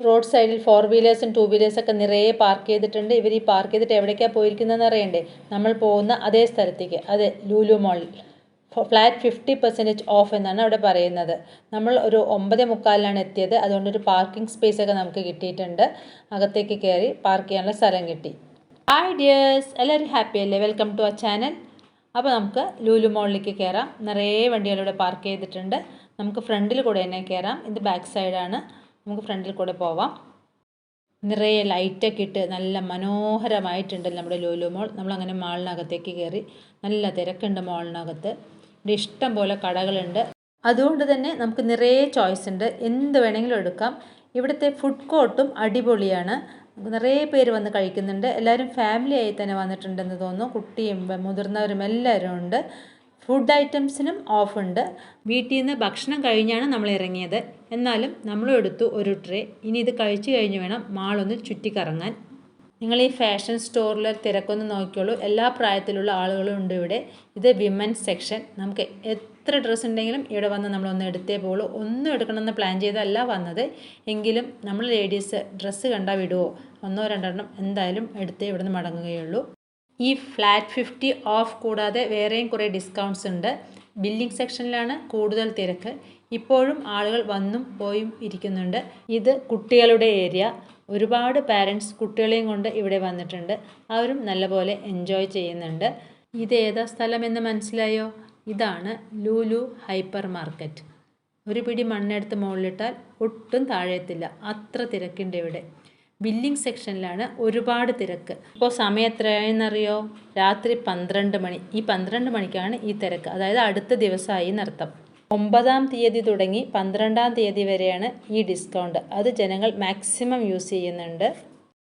Road സൈഡിൽ 4 വീലേഴ്സും 2 വീലേഴ്സൊക്കെ നിറയെ park ചെയ്തിട്ടുണ്ട്. ഇവർ ഈ പാർക്ക് ചെയ്തിട്ട് എവിടേക്കാണ് പോയിരിക്കുന്നതെന്ന് അറിയണ്ടേ? നമ്മൾ പോകുന്ന അതേ സ്ഥലത്തേക്ക്, അതെ, ലുലു മോളിൽ. ഫ്ലാറ്റ് 50% ഓഫ് എന്നാണ് അവിടെ പറയുന്നത്. നമ്മൾ ഒരു 9:45 എത്തിയത്. അതുകൊണ്ടൊരു പാർക്കിംഗ് സ്പേസൊക്കെ നമുക്ക് കിട്ടിയിട്ടുണ്ട്. അകത്തേക്ക് കയറി പാർക്ക് ചെയ്യാനുള്ള സ്ഥലം കിട്ടി. ഹായ് ഡിയേഴ്സ്, എല്ലാവരും ഹാപ്പി അല്ലേ? Welcome to our channel. അപ്പോൾ നമുക്ക് ലുലു മോളിലേക്ക് കയറാം. നിറയെ വണ്ടികളിവിടെ പാർക്ക് ചെയ്തിട്ടുണ്ട്. നമുക്ക് ഫ്രണ്ടിൽ കൂടെ തന്നെ കയറാം. ഇത് ബാക്ക് സൈഡാണ്. നമുക്ക് ഫ്രണ്ടിൽ കൂടെ പോവാം. നിറയെ ലൈറ്റൊക്കെ ഇട്ട് നല്ല മനോഹരമായിട്ടുണ്ട് നമ്മുടെ ലുലു മോൾ. നമ്മളങ്ങനെ മാളിനകത്തേക്ക് കയറി. നല്ല തിരക്കുണ്ട് മാളിനകത്ത്. ഇവിടെ ഇഷ്ടം പോലെ കടകളുണ്ട്. അതുകൊണ്ട് തന്നെ നമുക്ക് നിറയെ ചോയ്സ് ഉണ്ട്. എന്ത് വേണമെങ്കിലും എടുക്കാം. ഇവിടുത്തെ ഫുഡ് കോർട്ടും അടിപൊളിയാണ്. നിറയെ പേര് വന്ന് കഴിക്കുന്നുണ്ട്. എല്ലാവരും ഫാമിലി ആയി തന്നെ വന്നിട്ടുണ്ടെന്ന് തോന്നുന്നു. കുട്ടിയും മുതിർന്നവരും എല്ലാവരും ഉണ്ട്. ഫുഡ് ഐറ്റംസിനും ഓഫുണ്ട്. വീട്ടിൽ നിന്ന് ഭക്ഷണം കഴിഞ്ഞാണ് നമ്മൾ ഇറങ്ങിയത്. എന്നാലും നമ്മളും എടുത്തു ഒരു ട്രേ. ഇനി ഇത് കഴിച്ചു കഴിഞ്ഞ് വേണം മാളൊന്ന് ചുറ്റിക്കറങ്ങാൻ. നിങ്ങൾ ഈ ഫാഷൻ സ്റ്റോറിൽ തിരക്കൊന്ന് നോക്കിയോളൂ. എല്ലാ പ്രായത്തിലുള്ള ആളുകളും ഉണ്ട് ഇവിടെ. ഇത് വിമൻസ് സെക്ഷൻ. നമുക്ക് എത്ര ഡ്രസ്സ് ഉണ്ടെങ്കിലും ഇവിടെ വന്ന് നമ്മളൊന്ന് എടുത്തേ പോകുള്ളൂ. ഒന്നും എടുക്കണമെന്ന് പ്ലാൻ ചെയ്തല്ല വന്നത്. എങ്കിലും നമ്മൾ ലേഡീസ് ഡ്രസ്സ് കണ്ടാൽ വിടുമോ? 1-2 എന്തായാലും എടുത്തേ ഇവിടുന്ന് മടങ്ങുകയുള്ളൂ. ഈ ഫ്ലാറ്റ് 50 ഓഫ് കൂടാതെ വേറെയും കുറേ ഡിസ്കൗണ്ട്സ് ഉണ്ട്. ബില്ലിംഗ് സെക്ഷനിലാണ് കൂടുതൽ തിരക്ക്. ഇപ്പോഴും ആളുകൾ വന്നും പോയും ഇരിക്കുന്നുണ്ട്. ഇത് കുട്ടികളുടെ ഏരിയ. ഒരുപാട് പാരൻസ് കുട്ടികളെയും കൊണ്ട് ഇവിടെ വന്നിട്ടുണ്ട്. അവരും നല്ലപോലെ എൻജോയ് ചെയ്യുന്നുണ്ട്. ഇതേതാ സ്ഥലമെന്ന് മനസ്സിലായോ? ഇതാണ് ലുലു ഹൈപ്പർ മാർക്കറ്റ്. ഒരു പിടി മണ്ണെടുത്ത് മുകളിലിട്ടാൽ ഒട്ടും താഴെത്തില്ല. അത്ര തിരക്കുണ്ട് ഇവിടെ. ബില്ലിംഗ് സെക്ഷനിലാണ് ഒരുപാട് തിരക്ക്. ഇപ്പോൾ സമയം എത്രയായെന്നറിയോ? രാത്രി 12 മണി. ഈ 12 മണിക്കാണ് ഈ തിരക്ക്. അതായത് അടുത്ത ദിവസമായി എന്നർത്ഥം. 9-ാം തീയതി തുടങ്ങി 12-ാം തീയതി വരെയാണ് ഈ ഡിസ്കൗണ്ട്. അത് ജനങ്ങൾ മാക്സിമം യൂസ് ചെയ്യുന്നുണ്ട്.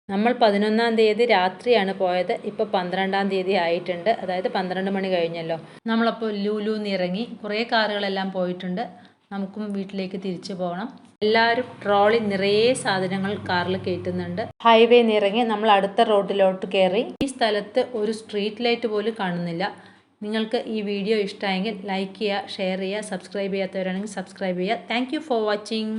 നമ്മൾ 11-ാം തീയതി രാത്രിയാണ് പോയത്. ഇപ്പോൾ 12-ാം തീയതി ആയിട്ടുണ്ട്. അതായത് 12 മണി കഴിഞ്ഞല്ലോ. നമ്മളപ്പോൾ ലുലുന്ന് ഇറങ്ങി. കുറേ കാറുകളെല്ലാം പോയിട്ടുണ്ട്. നമുക്കും വീട്ടിലേക്ക് തിരിച്ചു പോകണം. എല്ലാവരും ട്രോളി നിറയെ സാധനങ്ങൾ കാറിൽ കയറ്റുന്നുണ്ട്. ഹൈവേ നിറങ്ങി നമ്മൾ അടുത്ത റോഡിലോട്ട് കയറി. ഈ സ്ഥലത്ത് ഒരു സ്ട്രീറ്റ് ലൈറ്റ് പോലും കാണുന്നില്ല. നിങ്ങൾക്ക് ഈ വീഡിയോ ഇഷ്ടമായെങ്കിൽ ലൈക്ക് ചെയ്യുക, ഷെയർ ചെയ്യുക, സബ്സ്ക്രൈബ് ചെയ്യാത്തവരാണെങ്കിൽ സബ്സ്ക്രൈബ് ചെയ്യുക. Thank you for watching.